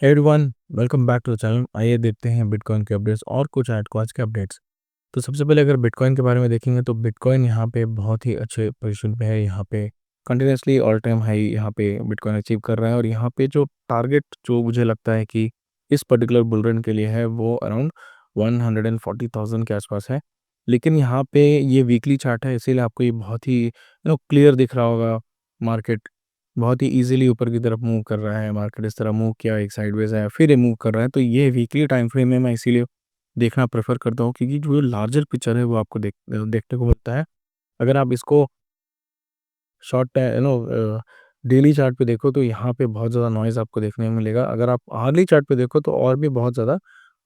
Everyone, welcome back to the channel. आइए देखते हैं बिटकॉइन के अपडेट्स और कुछ आज के अपडेट्स। तो सबसे पहले अगर बिटकॉइन के बारे में देखेंगे तो बिटकॉइन यहाँ पे बहुत ही अच्छे पोजीशन पे है। यहाँ पे कंटिन्यूसली ऑल टाइम हाई यहाँ पे बिटकॉइन अचीव कर रहा है और यहाँ पे जो टारगेट जो मुझे लगता है कि इस पर्टिकुलर बुल रन के लिए है वो अराउंड 140,000 के आसपास है। लेकिन यहाँ पे ये वीकली चार्ट है, इसीलिए आपको ये बहुत ही क्लियर दिख रहा होगा। मार्केट बहुत ही इजीली ऊपर की तरफ मूव कर रहा है। मार्केट इस तरह मूव किया, एक साइडवेज है, फिर ये मूव कर रहा है। तो ये वीकली टाइम फ्रेम में मैं इसीलिए देखना प्रेफर करता हूँ, क्योंकि जो लार्जर पिक्चर है वो आपको देखने को मिलता है। अगर आप इसको शॉर्ट डेली चार्ट पे देखो तो यहाँ पे बहुत ज़्यादा नॉइज़ आपको देखने को मिलेगा। अगर आप हार्डली चार्ट पे देखो तो और भी बहुत ज़्यादा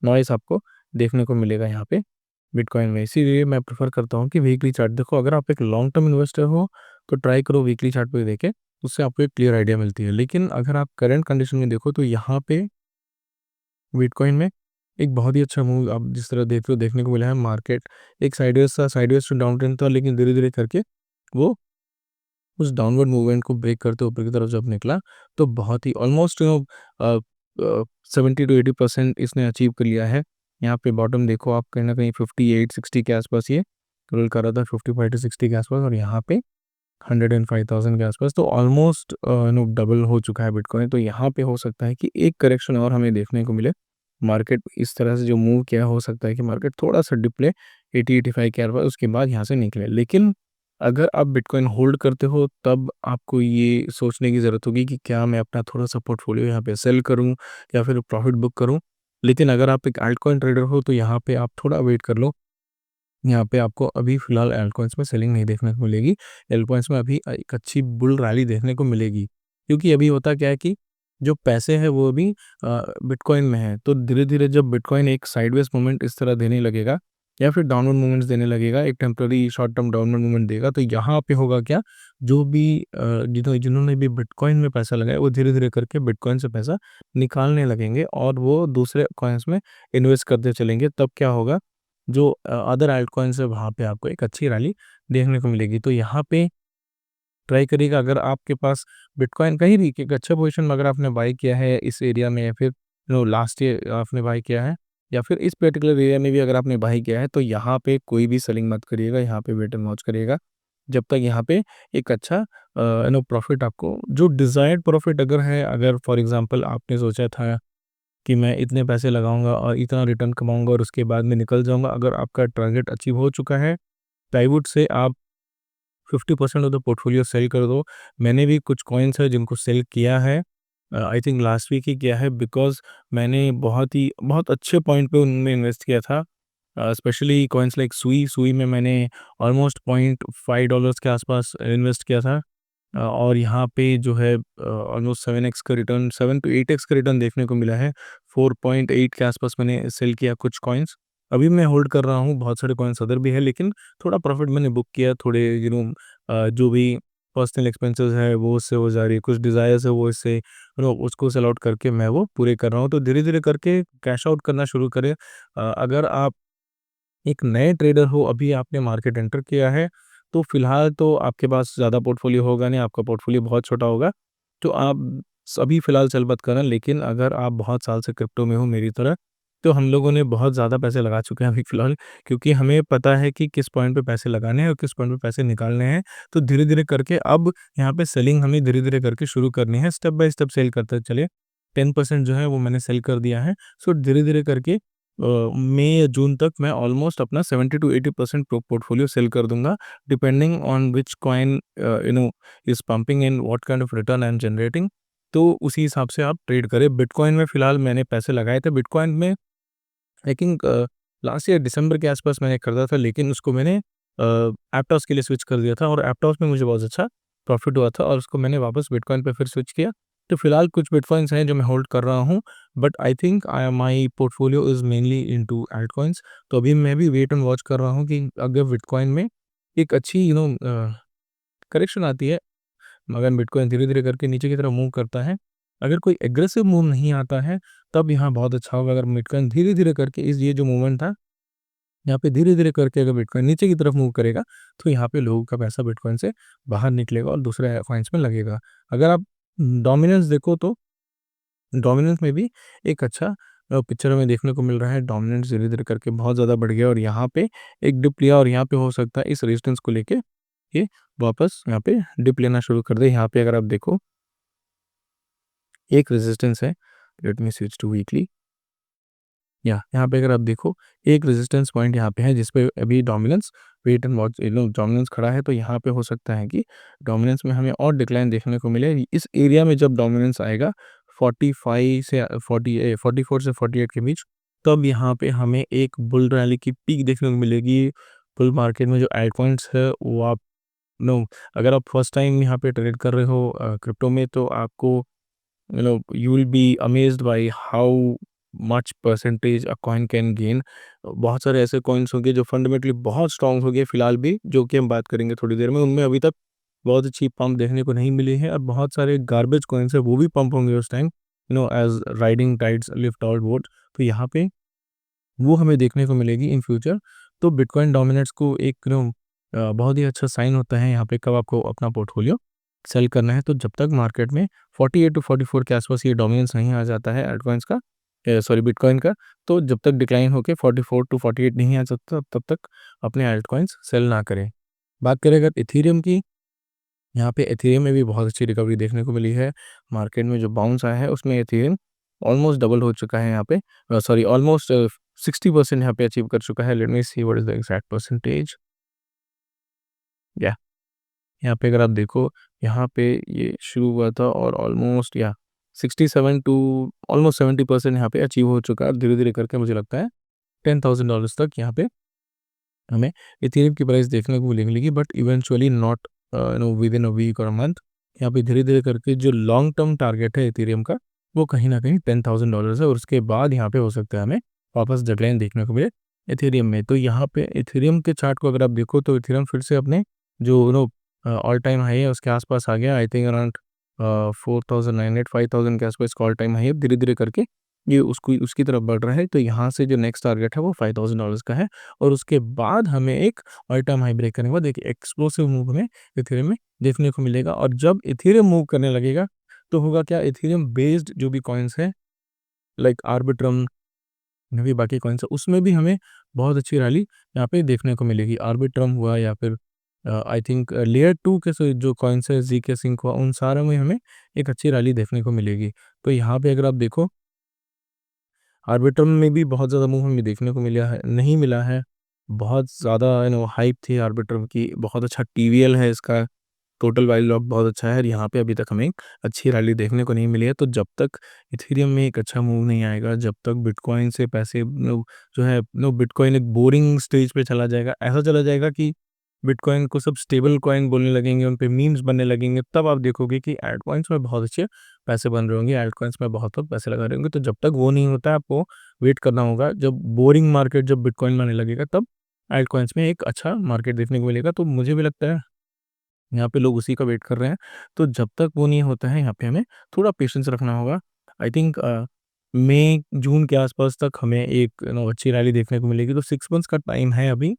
नॉइज़ आपको देखने को मिलेगा यहाँ पे बिटकॉइन में। इसीलिए मैं प्रेफर करता हूँ कि वीकली चार्ट देखो। अगर आप एक लॉन्ग टर्म इन्वेस्टर हो तो ट्राई करो वीकली चार्ट पे देखें, उससे आपको एक क्लियर आइडिया मिलती है। लेकिन अगर आप करंट कंडीशन में देखो तो यहाँ पे बिटकॉइन में एक बहुत ही अच्छा मूव आप जिस तरह देख रहे हो देखने को मिला है। मार्केट एक साइडवेज टू डाउन ट्रेंड था, लेकिन धीरे धीरे करके वो उस डाउनवर्ड मूवमेंट को ब्रेक करते ऊपर की तरफ जब निकला तो बहुत ही ऑलमोस्ट 70 to 80% इसने अचीव कर लिया है। यहाँ पे बॉटम देखो आप, कहीं ना कहीं 58-60 के आसपास ये रोल कर रहा था, 55 to 60 के आसपास, और यहाँ पे 105,000 के आसपास। तो ऑलमोस्ट डबल हो चुका है बिटकॉइन। तो यहाँ पे हो सकता है कि एक करेक्शन और हमें देखने को मिले। मार्केट इस तरह से जो मूव किया, हो सकता है कि मार्केट थोड़ा सा डिप ले 80-85 के आसपास, उसके बाद यहाँ से निकले। लेकिन अगर आप बिटकॉइन होल्ड करते हो तब आपको ये सोचने की ज़रूरत होगी कि क्या मैं अपना थोड़ा-सा पोर्टफोलियो यहाँ पे सेल करूँ या फिर प्रॉफिट बुक करूँ। लेकिन अगर आप एक अल्टकॉइन ट्रेडर हो तो यहाँ पे आप थोड़ा वेट कर लो। यहाँ पे आपको अभी फ़िलहाल अल्टकॉइन्स में सेलिंग नहीं देखने को मिलेगी। अल्टकॉइन्स में अभी एक अच्छी बुल रैली देखने को मिलेगी। क्योंकि अभी होता क्या है कि जो पैसे हैं वो अभी बिटकॉइन में हैं। तो धीरे-धीरे जब बिटकॉइन एक साइडवेज़ मूवमेंट इस तरह देने लगेगा या फिर डाउनवर्ड मूवमेंट्स देने लगेगा, एक temporary short term downward movement देगा, तो यहाँ पे होगा क्या, जो भी जिन्होंने भी बिटकॉइन में पैसा लगाया वो धीरे-धीरे करके बिटकॉइन से पैसा निकालने लगेंगे और वो दूसरे कॉइन्स में इन्वेस्ट करते चलेंगे। तब क्या होगा, जो अदर अल्टकॉइन्स है वहाँ पे आपको एक अच्छी रैली देखने को मिलेगी। तो यहाँ पे ट्राई करिएगा, अगर आपके पास बिटकॉइन कहीं भी एक अच्छा पोजीशन में अगर आपने बाय किया है इस एरिया में, या फिर लास्ट ईयर आपने बाय किया है, या फिर इस पर्टिकुलर एरिया में भी अगर आपने बाय किया है, तो यहाँ पे कोई भी सेलिंग मत करिएगा। यहाँ पे वेट एंड वॉच करिएगा जब तक यहाँ पे एक अच्छा प्रॉफिट आपको जो डिज़ायर्ड प्रॉफिट अगर है, अगर फॉर एग्जांपल आपने सोचा था कि मैं इतने पैसे लगाऊंगा और इतना रिटर्न कमाऊंगा और उसके बाद में निकल जाऊंगा, अगर आपका टारगेट अचीव हो चुका है तो आई वुड से आप 50% ऑफ द पोर्टफोलियो सेल कर दो। मैंने भी कुछ कॉइन्स है जिनको सेल किया है, आई थिंक लास्ट वीक ही किया है, बिकॉज़ मैंने बहुत अच्छे पॉइंट पे उनमें इन्वेस्ट किया था। स्पेशली कॉइन्स लाइक सुई में मैंने ऑलमोस्ट $0.5 के आसपास इन्वेस्ट किया था। और यहाँ पे जो है ऑलमोस्ट 7x का रिटर्न, 7 टू 8x का रिटर्न देखने को मिला है। 4.8 के आसपास मैंने सेल किया कुछ कॉइन्स। अभी मैं होल्ड कर रहा हूँ, बहुत सारे कॉइन्स अदर भी है, लेकिन थोड़ा प्रॉफिट मैंने बुक किया। थोड़े जो भी पर्सनल एक्सपेंसेस है वो उससे हो जा रही है, कुछ डिज़ायर्स है वो इससे उसको सेल आउट करके मैं वो पूरे कर रहा हूँ। तो धीरे-धीरे करके कैश आउट करना शुरू करें। अगर आप एक नए ट्रेडर हो, अभी आपने मार्केट एंटर किया है, तो फिलहाल तो आपके पास ज़्यादा पोर्टफोलियो होगा नहीं, आपका पोर्टफोलियो बहुत छोटा होगा, तो आप अभी फिलहाल सेल मत करना। लेकिन अगर आप बहुत साल से क्रिप्टो में हो मेरी तरह, तो हम लोगों ने बहुत ज़्यादा पैसे लगा चुके हैं अभी फिलहाल, क्योंकि हमें पता है कि किस पॉइंट पे पैसे लगाने हैं और किस पॉइंट पे पैसे निकालने हैं। तो धीरे-धीरे करके अब यहाँ पे सेलिंग हमें धीरे-धीरे करके शुरू करनी है, स्टेप बाय स्टेप सेल करते चलिए। 10% जो है वो मैंने सेल कर दिया है। सो धीरे-धीरे करके मई या जून तक मैं ऑलमोस्ट अपना 70 टू 80% पोर्टफोलियो सेल कर दूंगा, depending on which coin is pumping in what kind of return I am generating. तो उसी हिसाब से आप ट्रेड करें। बिटकॉइन में फिलहाल मैंने पैसे लगाए थे। बिटकॉइन में आई थिंक लास्ट ईयर दिसंबर के आसपास मैंने खरीदा था, लेकिन उसको मैंने एप्टॉस के लिए स्विच कर दिया था और एप्टॉस में मुझे बहुत अच्छा प्रॉफिट हुआ था और उसको मैंने वापस बिटकॉइन पे फिर स्विच किया। तो फिलहाल कुछ बिटकॉइंस हैं जो मैं होल्ड कर रहा हूँ, but I think my portfolio is mainly into altcoins. तो अभी मैं भी वेट एंड वॉच कर रहा हूँ कि अगर बिटकॉइन में एक अच्छी करेक्शन आती है, मगर बिटकॉइन धीरे-धीरे करके नीचे की तरफ मूव करता है। अगर कोई एग्रेसिव मूव नहीं आता है, तब यहाँ बहुत अच्छा होगा। अगर बिटकॉइन धीरे-धीरे करके इस ये जो मूवमेंट था, यहाँ पे धीरे-धीरे करके अगर बिटकॉइन नीचे की तरफ मूव करेगा, तो यहाँ पे लोगों का पैसा बिटकॉइन से बाहर निकलेगा और दूसरे कॉइन्स में लगेगा। अगर आप डोमिनेंस देखो तो डोमिनेंस में भी एक अच्छा पिक्चर हमें देखने को मिल रहा है। डोमिनेंस धीरे-धीरे करके बहुत ज़्यादा बढ़ गया और यहाँ पे एक डिप लिया और यहाँ पे हो सकता है इस रेजिस्टेंस को लेके ये वापस यहाँ पे डिप लेना शुरू कर दे। यहाँ पे अगर आप देखो एक रेजिस्टेंस है, let me switch to weekly. यहाँ पे अगर आप देखो एक रेजिस्टेंस पॉइंट यहाँ पे है जिस पे अभी dominance wait and watch dominance खड़ा है, तो यहाँ पे हो सकता है कि डोमिनेंस में हमें और डिक्लाइन देखने को मिले। इस एरिया में जब डोमिनेंस आएगा 45 से 44 से 48 के बीच, तब यहाँ पे हमें एक बुल रैली की पीक देखने को मिलेगी। बुल मार्केट में जो एल्ट पॉइंट्स है वो आप नो अगर आप फर्स्ट टाइम यहाँ पे ट्रेड कर रहे हो क्रिप्टो में, तो आपको you will be amazed by how much percentage a coin can gain। बहुत सारे ऐसे कॉइन्स होंगे जो फंडामेंटली बहुत स्ट्रांग होंगे फिलहाल भी, जो कि हम बात करेंगे थोड़ी देर में। उनमें अभी तक बहुत अच्छी पंप देखने को नहीं मिली है और बहुत सारे गार्बेज कॉइन्स है वो भी पंप होंगे उस time, as riding tides lift out boat. तो यहाँ पे वो हमें देखने को मिलेगी इन फ्यूचर। तो बिटकॉइन डोमिनेंस को एक बहुत ही अच्छा साइन होता है यहाँ पे कब आपको अपना पोर्टफोलियो सेल करना है। तो जब तक मार्केट में 48 टू 44 के आसपास ये डोमिनेंस नहीं आ जाता है एल्टकॉइंस का, सॉरी बिटकॉइन का, तो जब तक डिक्लाइन होके 44 टू 48 नहीं आ सकता तब तक अपने एल्टकॉइंस सेल ना करें। बात करें अगर इथेरियम की, यहाँ पे इथेरियम में भी बहुत अच्छी रिकवरी देखने को मिली है। मार्केट में जो बाउंस आया है उसमें इथेरियम ऑलमोस्ट डबल हो चुका है यहाँ पे, सॉरी ऑलमोस्ट 60% यहाँ पे अचीव कर चुका है। Let me see what is the exact percentage. या यहाँ पे अगर आप देखो, यहाँ पे ये शुरू हुआ था और ऑलमोस्ट 67 टू ऑलमोस्ट 70% यहाँ पे अचीव हो चुका है। धीरे धीरे करके मुझे लगता है $10,000 तक यहाँ पे हमें इथेरियम की प्राइस देखने को मिलेगी, but eventually not within a week or month. यहाँ पे धीरे धीरे करके जो लॉन्ग टर्म टारगेट है इथेरियम का, वो कहीं ना कहीं $10,000 है और उसके बाद यहाँ पे हो सकता है हमें वापस डिक्लाइन देखने को मिले इथेरियम में। तो यहाँ पे इथेरियम के चार्ट को अगर आप देखो तो इथेरियम फिर से अपने जो ऑल टाइम हाई है उसके आसपास आ गया। आई थिंक अराउंड 4,900 5,000 के आसपास ऑल टाइम हाई है। धीरे धीरे करके ये उसको उसकी तरफ बढ़ रहा है। तो यहाँ से जो नेक्स्ट टारगेट है वो $5,000 का है और उसके बाद हमें एक ऑल टाइम हाई ब्रेक करने के बाद एक एक्सप्लोसिव मूव हमें इथेरियम में देखने को मिलेगा। और जब इथेरियम मूव करने लगेगा तो होगा क्या, इथेरियम बेस्ड जो भी कॉइन्स है लाइक आर्बिट्रम भी बाकी कॉइन्स है उसमें भी हमें बहुत अच्छी रैली यहाँ पे देखने को मिलेगी। आर्बिट्रम हुआ या फिर आई थिंक लेयर 2 के जो कॉइन्स है जी के सिंक हुआ, उन सारों में हमें एक अच्छी रैली देखने को मिलेगी। तो यहाँ पे अगर आप देखो आर्बिट्रम में भी बहुत ज़्यादा मूव हमें देखने को मिला है नहीं मिला है। बहुत ज़्यादा हाइप थी आर्बिट्रम की, बहुत अच्छा टीवीएल है इसका, टोटल वैल्यू लॉक बहुत अच्छा है और यहाँ पे अभी तक हमें अच्छी रैली देखने को नहीं मिली है। तो जब तक इथेरियम में एक अच्छा मूव नहीं आएगा, जब तक बिटकॉइन से पैसे जो है बिटकॉइन एक बोरिंग स्टेज पे चला जाएगा, ऐसा चला जाएगा कि बिटकॉइन को सब स्टेबल कॉइन बोलने लगेंगे, उन पे मीम्स बनने लगेंगे, तब आप देखोगे कि एल्ट कॉइन्स में बहुत अच्छे पैसे बन रहे होंगे, एल्ट कॉइन्स में बहुत लोग पैसे लगा रहे होंगे। तो जब तक वो नहीं होता है आपको वेट करना होगा। जब बोरिंग मार्केट जब बिटकॉइन में आने लगेगा तब एल्ट कॉइन्स में एक अच्छा मार्केट देखने को मिलेगा। तो मुझे भी लगता है यहाँ पे लोग उसी का वेट कर रहे हैं। तो जब तक वो नहीं होता है यहाँ पे हमें थोड़ा पेशेंस रखना होगा। आई थिंक मई जून के आसपास तक हमें एक अच्छी रैली देखने को मिलेगी। तो 6 मंथ्स का टाइम है अभी।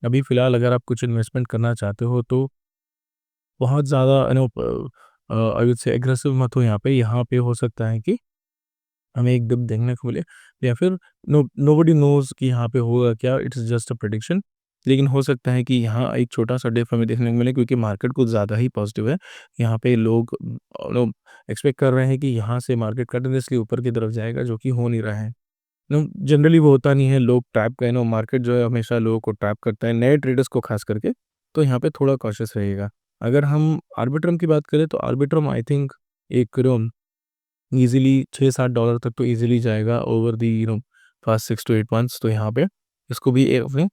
अभी फ़िलहाल अगर आप कुछ इन्वेस्टमेंट करना चाहते हो तो बहुत ज़्यादा आई वुड से एग्रेसिव मत हो यहाँ पे। यहाँ पे हो सकता है कि हमें एक डिप देखने को मिले या फिर नोबडी नोज़ कि यहाँ पे होगा क्या, इट्स जस्ट अ प्रेडिक्शन। लेकिन हो सकता है कि यहाँ एक छोटा-सा डिप हमें देखने को मिले क्योंकि मार्केट कुछ ज़्यादा ही पॉजिटिव है। यहाँ पे लोग एक्सपेक्ट कर रहे हैं कि यहाँ से मार्केट कंटीन्यूअसली ऊपर की तरफ जाएगा, जो कि हो नहीं रहा है। जनरली वो होता नहीं है, लोग ट्रैप का मार्केट जो है हमेशा लोगों को ट्रैप करता है, नए ट्रेडर्स को खास करके। तो यहाँ पे थोड़ा कॉशियस रहिएगा। अगर हम आर्बिट्रम की बात करें तो आर्बिट्रम आई थिंक एक ईज़िली $6-7 तक तो ईज़िली जाएगा over the first 6 to 8 months. तो यहाँ पे इसको भी अपने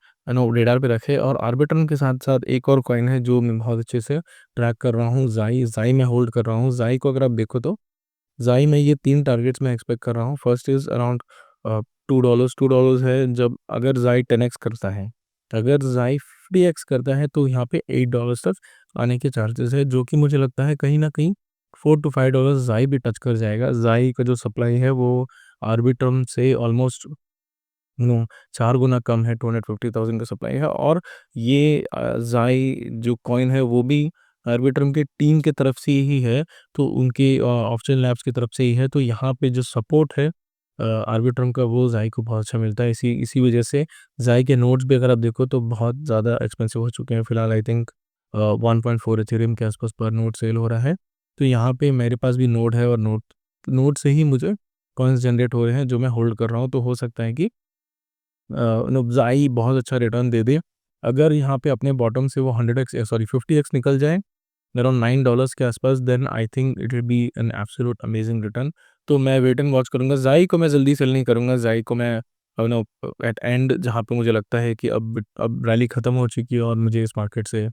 रेडार पे रखें। और आर्बिट्रम के साथ-साथ एक और कॉइन है जो मैं बहुत अच्छे से ट्रैक कर रहा हूँ, ज़ाई। ज़ाई मैं होल्ड कर रहा हूँ। ज़ाई को अगर आप देखो तो ज़ाई में ये 3 टारगेट्स मैं एक्सपेक्ट कर रहा हूँ। फर्स्ट इज़ अराउंड $2, $2 है जब अगर ज़ाई 10x करता है। अगर ज़ाई 50x करता है तो यहाँ पे $8 तक आने के चांसेस है, जो कि मुझे लगता है कहीं न कहीं $4 to $5 ज़ाई भी टच कर जाएगा। ज़ाई का जो सप्लाई है वो आर्बिट्रम से ऑलमोस्ट 4 गुना कम है, 250,000 का सप्लाई है। और ये ज़ाई जो कॉइन है वो भी आर्बिट्रम के टीम के तरफ से ही है, तो उनके ऑप्शन लैब्स की तरफ से ही है, तो यहाँ पे जो सपोर्ट है आर्बिट्रम का वो ज़ाई को बहुत अच्छा मिलता है। इसी इसी वजह से ज़ाई के नोड्स भी अगर आप देखो तो बहुत ज़्यादा एक्सपेंसिव हो चुके हैं। फिलहाल आई थिंक 1.4 इथेरियम के आसपास पर नोड सेल हो रहा है। तो यहाँ पे मेरे पास भी नोड है और नोड नोड से ही मुझे कॉइन्स जनरेट हो रहे हैं जो मैं होल्ड कर रहा हूँ। तो हो सकता है कि ज़ाई बहुत अच्छा रिटर्न दे दे। अगर यहाँ पे अपने बॉटम से वो 100x सॉरी 50x निकल जाए अराउंड $9 के आसपास, then I think it will be an absolute amazing return. तो मैं वेट एंड वॉच करूँगा। ज़ाई को मैं जल्दी सेल नहीं करूँगा। ज़ाई को मैं नो एट एंड जहाँ पे मुझे लगता है कि अब रैली ख़त्म हो चुकी है और मुझे इस मार्केट से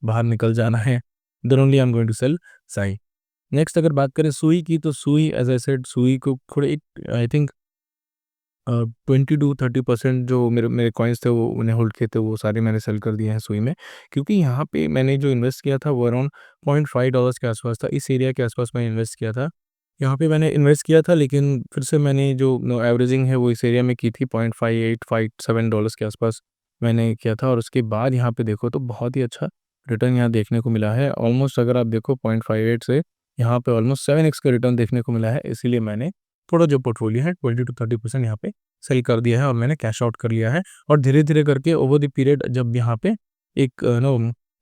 बाहर निकल जाना है, then only I am going to sell ज़ाई। नेक्स्ट अगर बात करें सुई की, तो सुई एज़ आई सेड सुई को थोड़े आई थिंक 20 to 30% जो मेरे मेरे कॉइन्स थे वो उन्हें होल्ड किए थे, वो सारे मैंने सेल कर दिए हैं सुई में। क्योंकि यहाँ पे मैंने जो इन्वेस्ट किया था वो अराउंड $0.5 के आसपास था। इस एरिया के आसपास मैं इन्वेस्ट किया था। यहाँ पे मैंने इन्वेस्ट किया था, लेकिन फिर से मैंने जो एवरेजिंग है वो इस एरिया में की थी। $0.5857 के आसपास मैंने किया था, और उसके बाद यहाँ पे देखो तो बहुत ही अच्छा रिटर्न यहाँ देखने को मिला है। ऑलमोस्ट अगर आप देखो 0.58 से यहाँ पे ऑलमोस्ट 7x का रिटर्न देखने को मिला है। इसीलिए मैंने थोड़ा जो पोर्टफोलियो है 20 to 30% यहाँ पे सेल कर दिया है और मैंने कैश आउट कर लिया है। और धीरे-धीरे करके ओवर द पीरियड जब यहाँ पे एक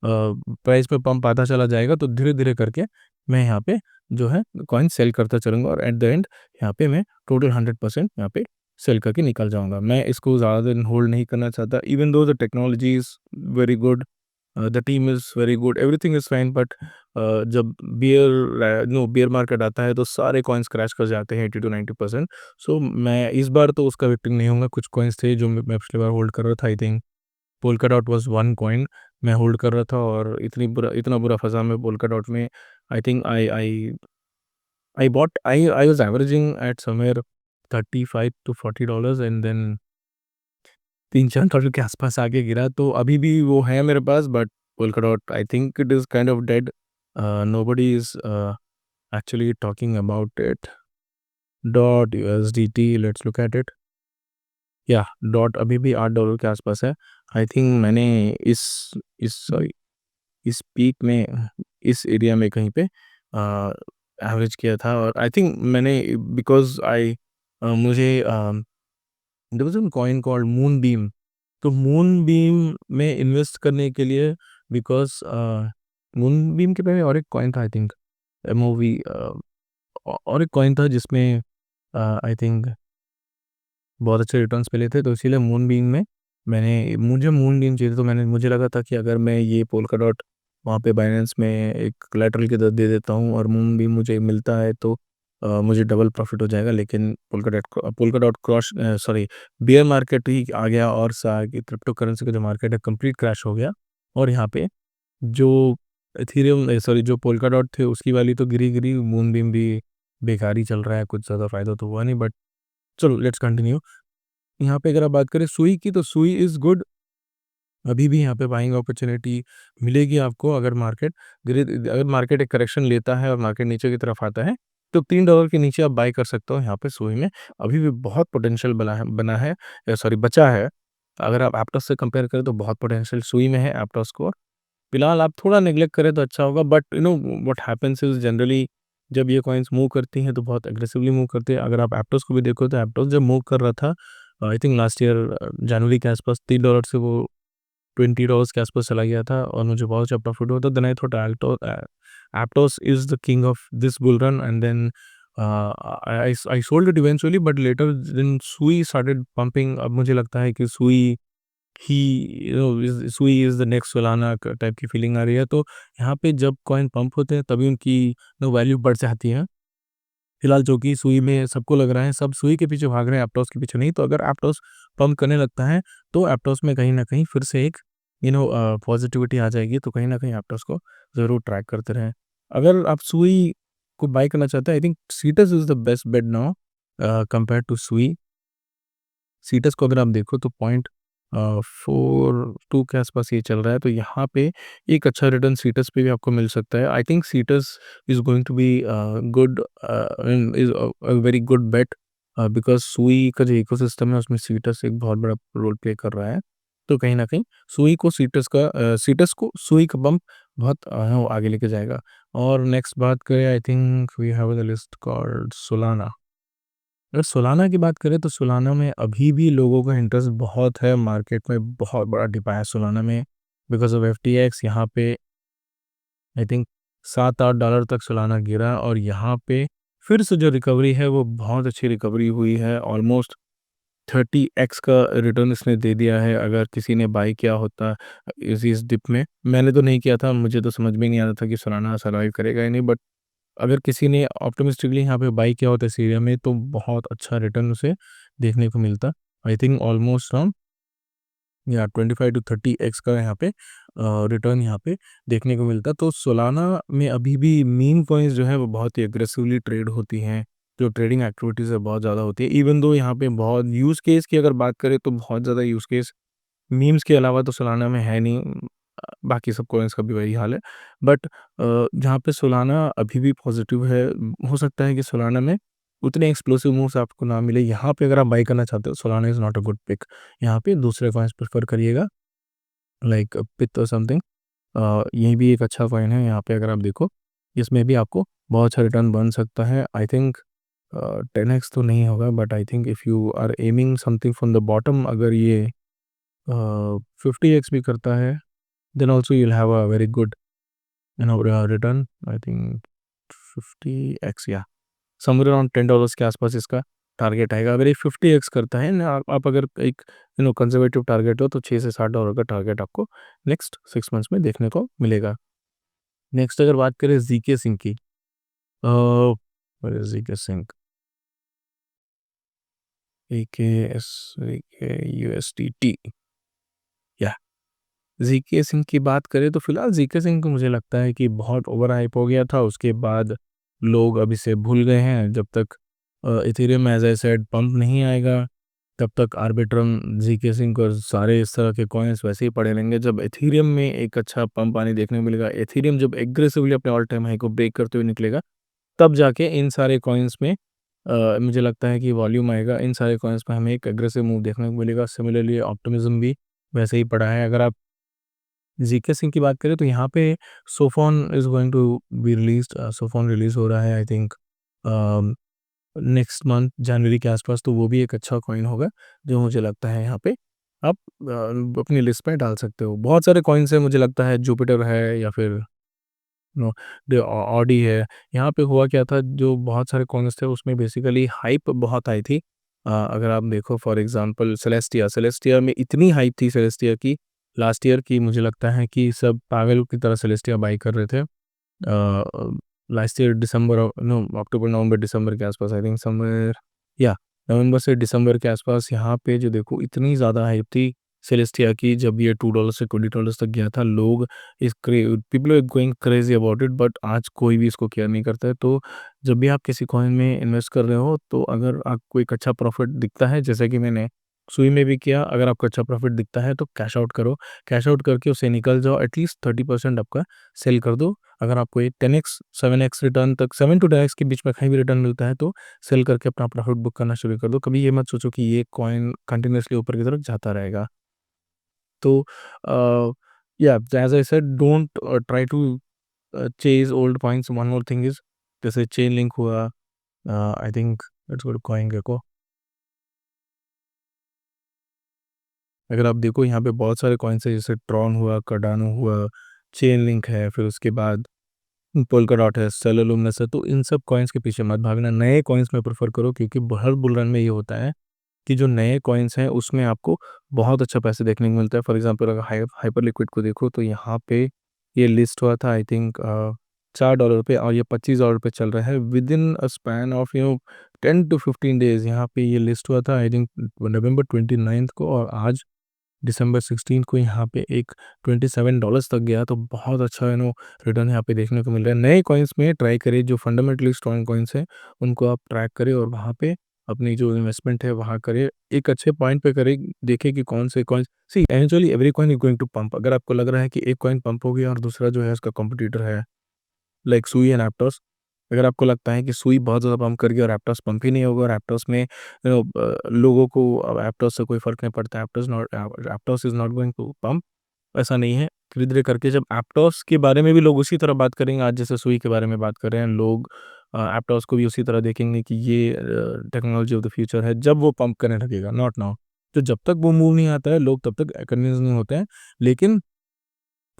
प्राइस पे पंप आता चला जाएगा, तो धीरे-धीरे करके मैं यहाँ पे जो है कॉइन सेल करता चलूँगा, और एट द एंड यहाँ पे मैं टोटल 100% यहाँ पे सेल करके निकल जाऊँगा। मैं इसको ज़्यादा दिन होल्ड नहीं करना चाहता, even though the technology is very good, the team is very good, everything is fine, but जब बियर मार्केट आता है तो सारे कॉइन्स क्रैश कर जाते हैं 80 to 90%। सो मैं इस बार तो उसका विक्टिम नहीं होऊँगा। कुछ कॉइन्स थे जो मैं पिछली बार होल्ड कर रहा था। I think polka dot was one coin मैं होल्ड कर रहा था, और इतना बुरा फँसा मैं पोल्का डॉट में। I think I was averaging at somewhere $35 to 40 and then $3-4 के आसपास आके गिरा। तो अभी भी वो है मेरे पास, but Polkadot I think it is kind of dead. Nobody is actually talking about it. Dot USDT, let's look at it. या डॉट अभी भी $8 के आसपास है। आई थिंक मैंने सॉरी इस पीक में इस एरिया में कहीं पे एवरेज किया था, और आई थिंक मैंने बिकॉज़ मुझे there was a coin called Moonbeam. तो मूनबीम में इन्वेस्ट करने के लिए, बिकॉज़ मूनबीम के पहले और एक कॉइन था आई थिंक एमओवी, और एक कॉइन था जिसमें आई थिंक बहुत अच्छे रिटर्न्स मिले थे, तो इसीलिए मूनबीम में मुझे मूनबीम चाहिए, तो मुझे लगा था कि अगर मैं ये पोल्का डॉट वहाँ पे बाइनेंस में एक कोलैटरल के दे देता हूँ और मूनबीम मुझे मिलता है, तो मुझे डबल प्रॉफिट हो जाएगा। लेकिन Polkadot cross sorry bear market ही आ गया, और क्रिप्टो करेंसी का जो मार्केट है कंप्लीट क्रैश हो गया। और यहाँ पे जो एथेरियम सॉरी जो पोल्का डॉट थे उसकी वैल्यू तो गिरी, मूनबीम भी बेकार ही चल रहा है, कुछ ज़्यादा फ़ायदा तो हुआ नहीं। बट चलो लेट्स कंटिन्यू। यहाँ पे अगर आप बात करें सुई की, तो सुई इज़ गुड। अभी भी यहाँ पे बाइंग अपॉर्चुनिटी मिलेगी आपको। अगर मार्केट एक करेक्शन लेता है और मार्केट नीचे की तरफ आता है, तो $3 के नीचे आप बाय कर सकते हो यहाँ पे सुई में। अभी भी बहुत पोटेंशियल बचा है। अगर आप एप्टॉस से कंपेयर करें तो बहुत पोटेंशियल सुई में है एप्टॉस को। फिलहाल आप थोड़ा नेग्लेक्ट करें तो अच्छा होगा, but what happens is generally जब ये कॉइन्स मूव करती हैं तो बहुत एग्रेसिवली मूव करते हैं। अगर आप एप्टोस को भी देखो तो एप्टोस जब मूव कर रहा था आई थिंक लास्ट ईयर जनवरी के आसपास $3 से वो $20 के आसपास चला गया था, और मुझे बहुत अच्छा प्रॉफिट हुआ था। Then I thought Aptos is the king of this bull run, and then I sold it eventually, but later then Sui started pumping. अब मुझे लगता है कि सुई ही Sui is the next Solana type की feeling आ रही है। तो यहाँ पे जब कॉइन पंप होते हैं तभी उनकी वैल्यू बढ़ जाती है। फिलहाल जो कि सुई में सबको लग रहा है, सब सुई के पीछे भाग रहे हैं, एप्टॉस के पीछे नहीं। तो अगर एप्टॉस पंप करने लगता है तो एप्टॉस में कहीं न कहीं फिर से एक पॉजिटिविटी आ जाएगी, तो कहीं न कहीं एप्टॉस को ज़रूर ट्रैक करते रहें। अगर आप सुई को बाय करना चाहते हैं, I think Cetus is the best bet now compared to Sui. Cetus को अगर आप देखो तो 0.42 के आसपास ये चल रहा है, तो यहाँ पे एक अच्छा रिटर्न सीटस पे भी आपको मिल सकता है। I think Cetus is going to be good is a very good bet, because Sui का जो इकोसिस्टम है उसमें सीटस एक बहुत बड़ा रोल प्ले कर रहा है। तो कहीं न कहीं सीटस को सुई का पंप बहुत वो आगे लेके जाएगा। और नेक्स्ट बात करें, I think we have the list called Solana. अगर सोलाना की बात करें तो सोलाना में अभी भी लोगों का इंटरेस्ट बहुत है, मार्केट में बहुत बड़ा डिप आया है सोलाना में बिकॉज़ ऑफ एफटीएक्स। यहाँ पे आई थिंक $7-8 तक सोलाना गिरा और यहाँ पे फिर से जो रिकवरी है वो बहुत अच्छी रिकवरी हुई है। ऑलमोस्ट 30x का रिटर्न इसने दे दिया है। अगर किसी ने बाय किया होता इस डिप में, मैंने तो नहीं किया था, मुझे तो समझ में नहीं आ रहा था कि सोलाना सर्वाइव करेगा या नहीं, बट अगर किसी ने ऑप्टिमिस्टिकली यहाँ पे बाय किया होता इस एरिया में तो बहुत अच्छा रिटर्न उसे देखने को मिलता। आई थिंक ऑलमोस्ट अराउंड या 25 टू 30x का यहाँ पे रिटर्न यहाँ पे देखने को मिलता। तो सोलाना में अभी भी मीम कॉइन्स जो है वो बहुत ही एग्रेसिवली ट्रेड होती हैं, जो ट्रेडिंग एक्टिविटीज़ है बहुत ज़्यादा होती है। इवन दो यहाँ पे बहुत यूज़ केस की अगर बात करें तो बहुत ज़्यादा यूज़ केस मीम्स के अलावा तो सोलाना में है नहीं। बाकी सब कॉइन्स का भी वही हाल है। बट जहाँ पे सोलाना अभी भी पॉजिटिव है, हो सकता है कि सोलाना में उतने एक्सप्लोसिव मूव्स आपको ना मिले। यहाँ पे अगर आप बाय करना चाहते हो, Solana is not a good pick. यहाँ पे दूसरे कॉइन्स प्रेफ़र करिएगा, लाइक पित और समथिंग। ये भी एक अच्छा कॉइन है। यहाँ पे अगर आप देखो, इसमें भी आपको बहुत अच्छा रिटर्न बन सकता है। आई थिंक 10x तो नहीं होगा, but I think if you are aiming something from the bottom, अगर ये 50x भी करता है, then also you'll have a very good return. I think 50x या समवेयर अराउंड $10 के आसपास इसका टारगेट आएगा। अगर ये 50x करता है ना, आप अगर एक कंजर्वेटिव टारगेट हो तो $6 से $7 का टारगेट आपको नेक्स्ट 6 मंथ्स में देखने को मिलेगा। नेक्स्ट अगर बात करें जीके सिंह की, जीके सिंह AKSUSDT या जीके सिंह की बात करें तो फिलहाल जीके सिंह को मुझे लगता है कि बहुत ओवर हाइप हो गया था। उसके बाद लोग अब इसे भूल गए हैं। जब तक Ethereum as I said pump नहीं आएगा, तब तक आर्बिट्रम, जीके सिंह और सारे इस तरह के कॉइन्स वैसे ही पड़े रहेंगे। जब इथेरियम में एक अच्छा पंप आने देखने को मिलेगा, इथेरियम जब एग्रेसिवली अपने ऑल टाइम हाई को ब्रेक करते हुए निकलेगा, तब जाके इन सारे कॉइन्स में मुझे लगता है कि वॉल्यूम आएगा। इन सारे कॉइन्स में हमें एक एग्रेसिव मूव देखने को मिलेगा। सिमिलरली ऑप्टिमिज्म भी वैसे ही पड़ा है। अगर आप जीके सिंह की बात करें तो यहाँ पे Sophon is going to be released. Sophon release हो रहा है आई थिंक नेक्स्ट मंथ जनवरी के आसपास। तो वो भी एक अच्छा कॉइन होगा जो मुझे लगता है यहाँ पे आप अपनी लिस्ट में डाल सकते हो। बहुत सारे कॉइन्स हैं, मुझे लगता है जुपिटर है या फिर नो ऑडी है। यहाँ पे हुआ क्या था, जो बहुत सारे कॉइन्स थे उसमें बेसिकली हाइप बहुत आई थी। अगर आप देखो फॉर एग्जांपल सेलेस्टिया में इतनी हाइप थी सेलेस्टिया की लास्ट ईयर की, मुझे लगता है कि सब पागल की तरह सेलेस्टिया बाई कर रहे थे। लास्ट ईयर दिसंबर, नो अक्टूबर नवंबर दिसंबर के आसपास, आई थिंक समवेयर या नवंबर से दिसंबर के आसपास यहाँ पे जो देखो इतनी ज़्यादा हाइप थी सेलेस्टिया की। जब ये $2 से $20 तक गया था, लोग इस people are going crazy about it, but आज कोई भी इसको केयर नहीं करता है। तो जब भी आप किसी कॉइन में इन्वेस्ट कर रहे हो तो अगर आपको एक अच्छा प्रॉफिट दिखता है, जैसे कि मैंने सुई में भी किया, अगर आपको अच्छा प्रॉफिट दिखता है तो कैश आउट करो। कैश आउट करके उससे निकल जाओ, एटलीस्ट 30% आपका सेल कर दो। अगर आपको ये 10x 7x रिटर्न तक 7 टू 10x के बीच में कहीं भी रिटर्न मिलता है तो सेल करके अपना प्रॉफिट बुक करना शुरू कर दो। कभी ये मत सोचो कि ये कॉइन कंटिन्यूअसली ऊपर की तरफ जाता रहेगा। तो या as I said don't try to chase old coins. One more thing is, जैसे चेन लिंक हुआ, I think let's go to CoinGecko. अगर आप देखो यहाँ पे बहुत सारे कॉइन्स है, जैसे ट्रॉन हुआ, कार्डानो हुआ, चेन लिंक है, फिर उसके बाद पोल्का डॉट है, सेलर लुमिनस है। तो इन सब कॉइन्स के पीछे मत भागना, नए कॉइन्स में प्रेफर करो, क्योंकि हर बुल रन में ये होता है कि जो नए कॉइन्स हैं उसमें आपको बहुत अच्छा पैसे देखने को मिलता है। फॉर एग्जांपल अगर हाइपर लिक्विड को देखो तो यहाँ पे ये लिस्ट हुआ था आई थिंक $4 पे, और ये $25 पे चल रहा है with in a span of 10 to 15 days. यहाँ पे ये लिस्ट हुआ था आई थिंक नवंबर 29 को, और आज दिसंबर 16 को यहाँ पे एक $27 तक गया। तो बहुत अच्छा रिटर्न यहाँ पे देखने को मिल रहा है। नए कॉइन्स में ट्राई करें, जो फंडामेंटली स्ट्रॉन्ग कॉइन्स हैं उनको आप ट्रैक करें और वहाँ पे अपनी जो इन्वेस्टमेंट है वहाँ करें। एक अच्छे पॉइंट पे करें, देखें कि कौन से coins, see eventually every coin is going to pump. अगर आपको लग रहा है कि एक कॉइन पंप हो गया और दूसरा जो है उसका कॉम्पिटिटर है, लाइक सुई एंड एप्टोस, अगर आपको लगता है कि सुई बहुत ज़्यादा पंप कर गई और एप्टॉस पंप ही नहीं होगा और एप्टॉस में लोगों को अब एप्टॉस से कोई फ़र्क नहीं पड़ता, Aptos is not going to pump, ऐसा नहीं है। धीरे-धीरे करके जब एप्टॉस के बारे में भी लोग उसी तरह बात करेंगे, आज जैसे सुई के बारे में बात कर रहे हैं लोग, एप्टॉस को भी उसी तरह देखेंगे कि ये टेक्नोलॉजी ऑफ द फ्यूचर है, जब वो पंप करने लगेगा, नॉट नाउ। तो जब तक वो मूव नहीं आता है, लोग तब तक कन्विंस नहीं होते हैं। लेकिन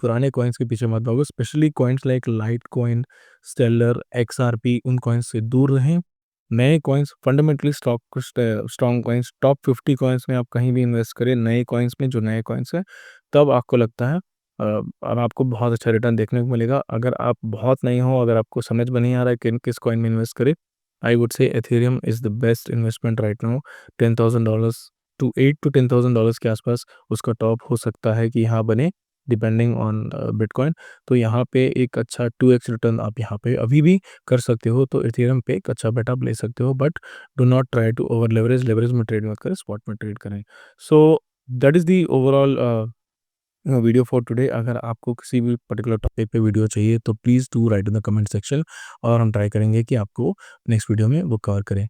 पुराने कॉइन्स के पीछे मत भागो, specially coins like Litecoin, Stellar, XRP, उन कॉइन्स से दूर रहें। नए coins fundamentally strong coins, top 50 coins में आप कहीं भी इन्वेस्ट करें, नए कॉइन्स में, जो नए कॉइन्स हैं, तब आपको लगता है अब आपको बहुत अच्छा रिटर्न देखने को मिलेगा। अगर आप बहुत नए हो, अगर आपको समझ में नहीं आ रहा है कि किस कॉइन में इन्वेस्ट करें, I would say Ethereum is the best investment right now. $10,000 to $8,000 to $10,000 के आसपास उसका टॉप हो सकता है कि यहाँ बने, डिपेंडिंग ऑन बिटकॉइन। तो यहाँ पे एक अच्छा 2x रिटर्न आप यहाँ पे अभी भी कर सकते हो, तो इथेरियम पे एक अच्छा बेट आप ले सकते हो, but do not try to over leverage, leverage में ट्रेड मत करें, स्पॉट में ट्रेड करें। So that is the overall video for today. अगर आपको किसी भी पर्टिकुलर टॉपिक पे वीडियो चाहिए तो please do right in the comment section, और हम ट्राई करेंगे कि आपको नेक्स्ट वीडियो में वो कवर करें।